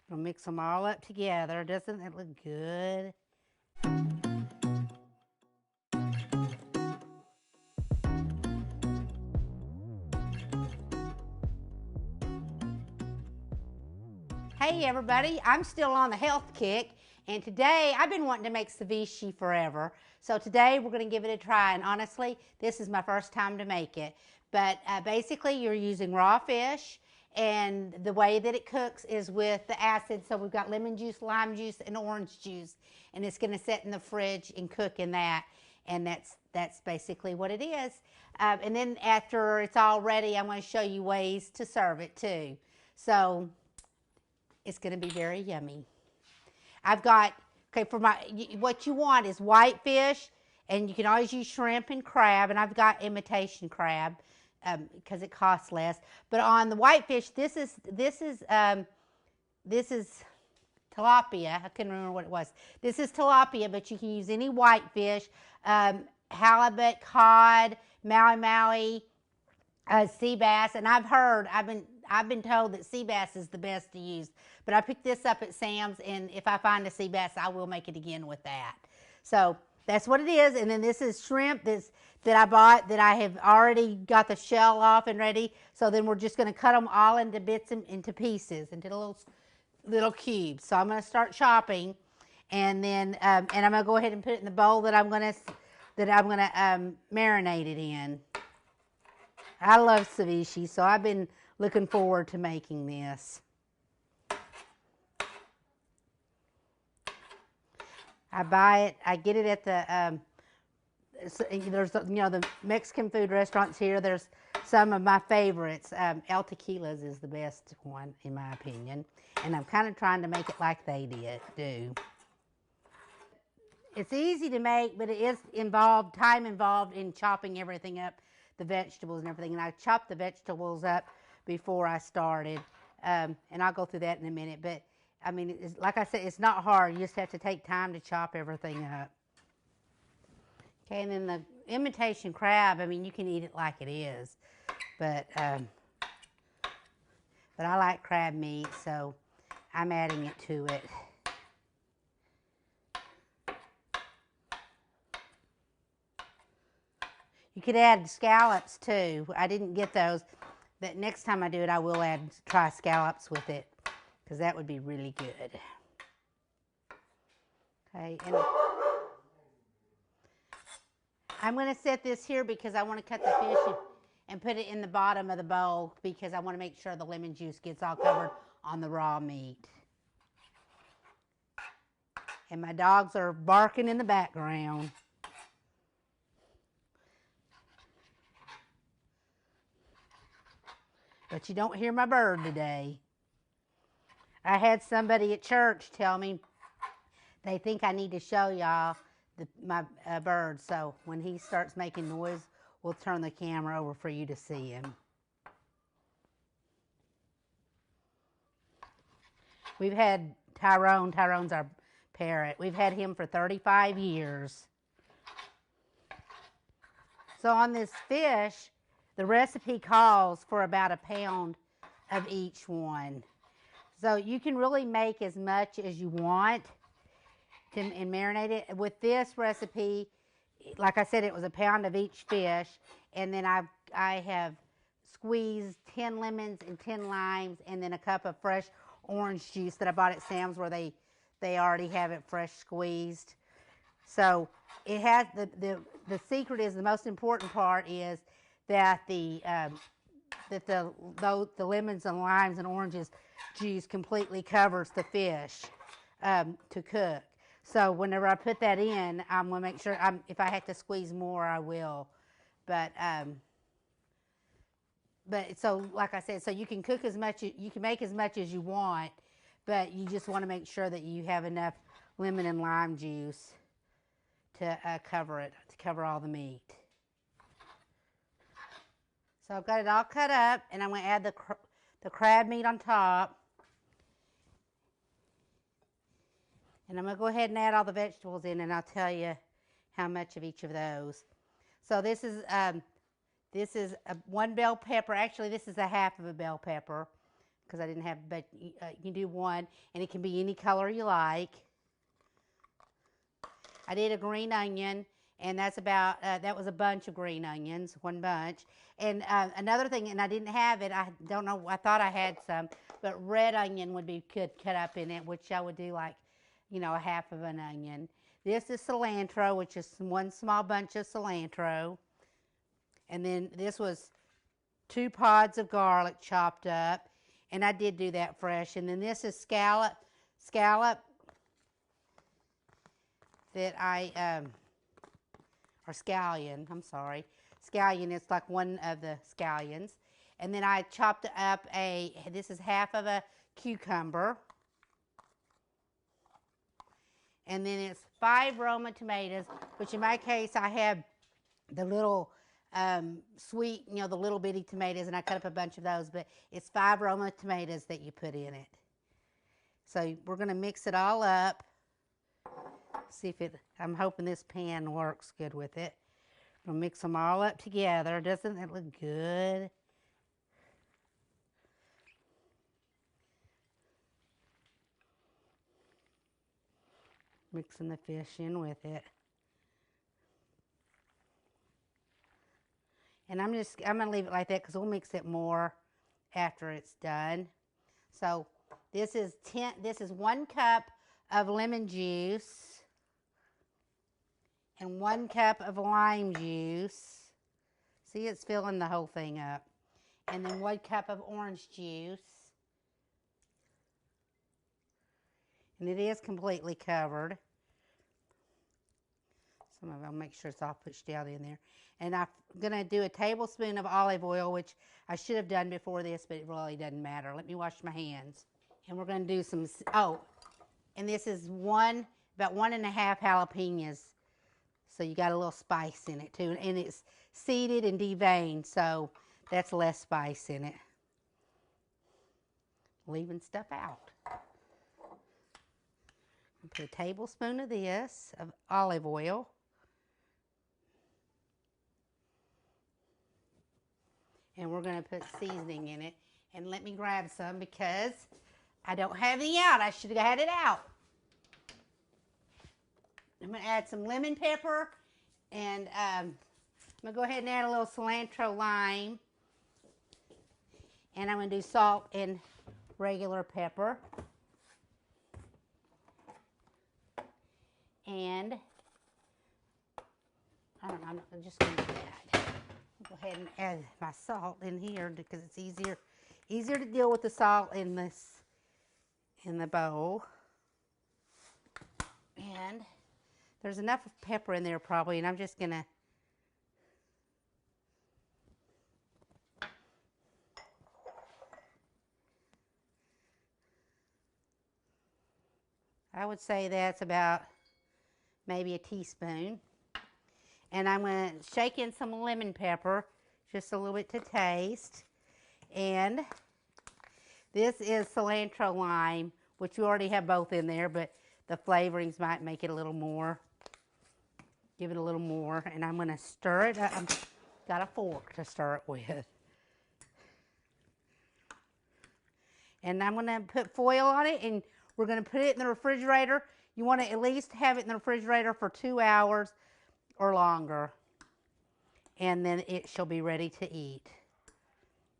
I'll mix them all up together. Doesn't it look good? Hey everybody, I'm still on the health kick, and today I've been wanting to make ceviche forever. So today we're going to give it a try, and honestly, this is my first time to make it. But basically you're using raw fish, and the way that it cooks is with the acid. So we've got lemon juice, lime juice, and orange juice, and it's going to sit in the fridge and cook in that. And that's basically what it is. And then after it's all ready, I'm going to show you ways to serve it too. So it's going to be very yummy. I've got, okay, for my, what you want is white fish, and you can always use shrimp and crab, and I've got imitation crab because it costs less. But on the white fish, this is tilapia. I couldn't remember what it was. This is tilapia, but you can use any white fish, halibut, cod, maui, sea bass, and I've been told that sea bass is the best to use. But I picked this up at Sam's, and if I find a sea bass, I will make it again with that. So that's what it is. And then this is shrimp that I bought that I have already got the shell off and ready. So then we're just going to cut them all into bits and into pieces, into little cubes. So I'm going to start chopping, and then and I'm going to go ahead and put it in the bowl that I'm going to marinate it in. I love ceviche, so I've been looking forward to making this. I buy it, I get it at the, there's, the Mexican food restaurants here. There's some of my favorites. El Tequila's is the best one, in my opinion. And I'm kind of trying to make it like they do. It's easy to make, but it is time involved in chopping everything up, the vegetables and everything. And I chopped the vegetables up before I started. And I'll go through that in a minute. But I mean, like I said, it's not hard. You just have to take time to chop everything up. Okay, and then the imitation crab, I mean, you can eat it like it is. But I like crab meat, so I'm adding it to it. You could add scallops too. I didn't get those, but next time I do it, I will try scallops with it, because that would be really good. Okay, and I'm going to set this here because I want to cut the fish and put it in the bottom of the bowl, because I want to make sure the lemon juice gets all covered on the raw meat. And my dogs are barking in the background. But you don't hear my bird today. I had somebody at church tell me they think I need to show y'all my bird. So when he starts making noise, we'll turn the camera over for you to see him. We've had Tyrone. Tyrone's our parrot. We've had him for 35 years. So on this fish, the recipe calls for about a pound of each one. So you can really make as much as you want and marinate it. With this recipe, like I said, it was a pound of each fish. And then I have squeezed 10 lemons and 10 limes, and then a cup of fresh orange juice that I bought at Sam's, where they already have it fresh squeezed. So it has the secret is, the most important part is that the lemons and limes and oranges juice completely covers the fish to cook. So whenever I put that in, I'm gonna make sure if I have to squeeze more, I will. But so like I said, so you can cook as much, you can make as much as you want, but you just want to make sure that you have enough lemon and lime juice to cover it, to cover all the meat. So I've got it all cut up, and I'm going to add the crab meat on top. And I'm going to go ahead and add all the vegetables in, and I'll tell you how much of each of those. So this is one bell pepper. Actually, this is a half of a bell pepper. because I didn't have, but you can do one, and it can be any color you like. I did a green onion, and that's about, that was a bunch of green onions, one bunch. And another thing, and I didn't have it, I don't know, I thought I had some, but red onion would be good cut up in it, which I would do like, you know, a half of an onion. This is cilantro, which is one small bunch of cilantro. And then this was 2 pods of garlic chopped up, and I did do that fresh. And then this is scallop that I, or scallion, I'm sorry. Scallion is like one of the scallions. And then I chopped up this is half of a cucumber. And then it's 5 Roma tomatoes, which in my case I have the little sweet, you know, the little bitty tomatoes, and I cut up a bunch of those, but it's 5 Roma tomatoes that you put in it. So we're going to mix it all up. See if I'm hoping this pan works good with it. We'll mix them all up together. Doesn't it look good? Mixing the fish in with it. And I'm going to leave it like that because we'll mix it more after it's done. So this is 1 cup of lemon juice and 1 cup of lime juice. See, it's filling the whole thing up. And then 1 cup of orange juice. And it is completely covered. Some of it, I'll make sure it's all pushed out in there. And I'm going to do a tablespoon of olive oil, which I should have done before this, but it really doesn't matter. Let me wash my hands. And we're going to do some, and this is about 1.5 jalapenos. So you got a little spice in it too. And it's seeded and deveined, so that's less spice in it. Leaving stuff out. I'll put a tablespoon of this, of olive oil. And we're going to put seasoning in it. And let me grab some because I don't have any out. I should have had it out. I'm going to add some lemon pepper. And I'm going to go ahead and add a little cilantro lime. And I'm going to do salt and regular pepper. And I don't know, I'm just going to do that. Go ahead and add my salt in here because it's easier to deal with the salt in the bowl. And there's enough pepper in there probably, and I'm just gonna I would say that's about maybe a teaspoon. And I'm going to shake in some lemon pepper, just a little bit to taste. And this is cilantro lime, which you already have both in there, but the flavorings might make it a little more. Give it a little more. And I'm going to stir it up. I've got a fork to stir it with. And I'm going to put foil on it, and we're going to put it in the refrigerator. You want to at least have it in the refrigerator for 2 hours or longer, and then it shall be ready to eat.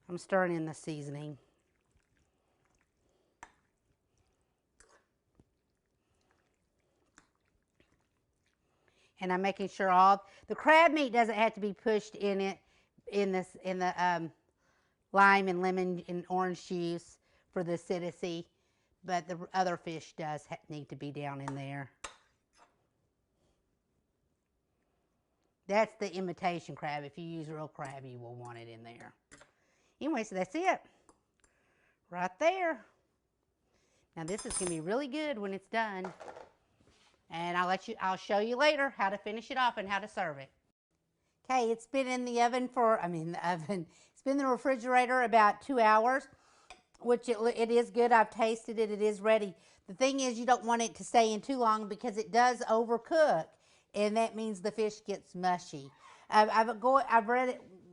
I'm stirring in the seasoning. And I'm making sure all the crab meat doesn't have to be pushed in it in the lime and lemon and orange juice for the acidity, but the other fish does need to be down in there. That's the imitation crab. If you use real crab, you will want it in there. Anyway, so that's it. Right there. Now this is going to be really good when it's done. And I'll show you later how to finish it off and how to serve it. Okay, it's been in the oven it's been in the refrigerator about 2 hours, which it is good. I've tasted it. It is ready. The thing is, you don't want it to stay in too long because it does overcook. And that means the fish gets mushy. I've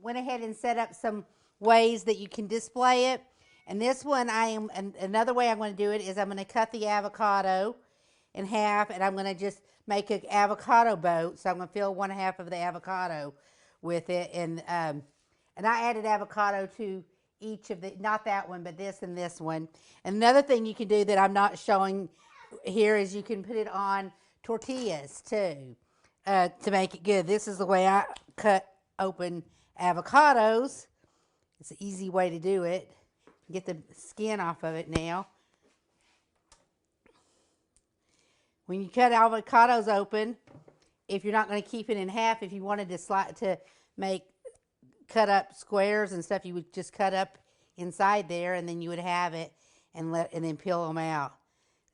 went ahead and set up some ways that you can display it. And this one, another way I'm going to do it is I'm going to cut the avocado in half, and I'm going to just make an avocado boat. So I'm going to fill 1/2 of the avocado with it. And I added avocado to each of the, not that one, but this and this one. And another thing you can do that I'm not showing here is you can put it on tortillas too to make it good. This is the way I cut open avocados. It's an easy way to do it. Get the skin off of it now. When you cut avocados open, if you're not going to keep it in half, if you wanted to cut up squares and stuff, you would just cut up inside there, and then you would have it and then peel them out.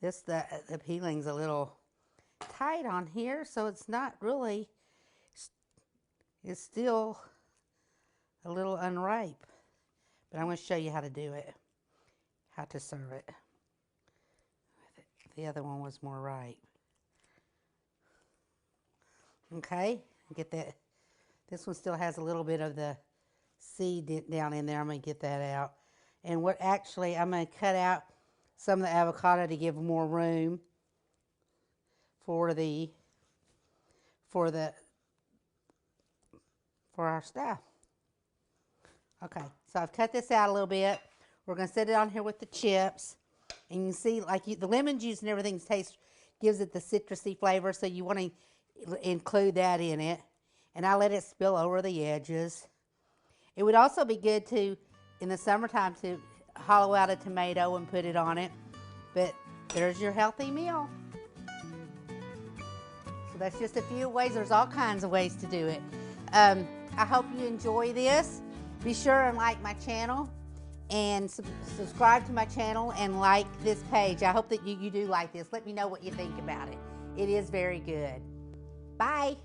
The peeling's a little tight on here, so it's not really. It's still a little unripe, but I'm going to show you how to do it, how to serve it. The other one was more ripe. Okay, get that. This one still has a little bit of the seed down in there. I'm going to get that out. And I'm going to cut out some of the avocado to give more room for our stuff. Okay, so I've cut this out a little bit. We're going to set it on here with the chips. And you can see, the lemon juice and everything gives it the citrusy flavor, so you want to include that in it. And I let it spill over the edges. It would also be good in the summertime, to hollow out a tomato and put it on it. But there's your healthy meal. So that's just a few ways. There's all kinds of ways to do it. I hope you enjoy this. Be sure and like my channel and subscribe to my channel and like this page. I hope that you do like this. Let me know what you think about it. It is very good. Bye.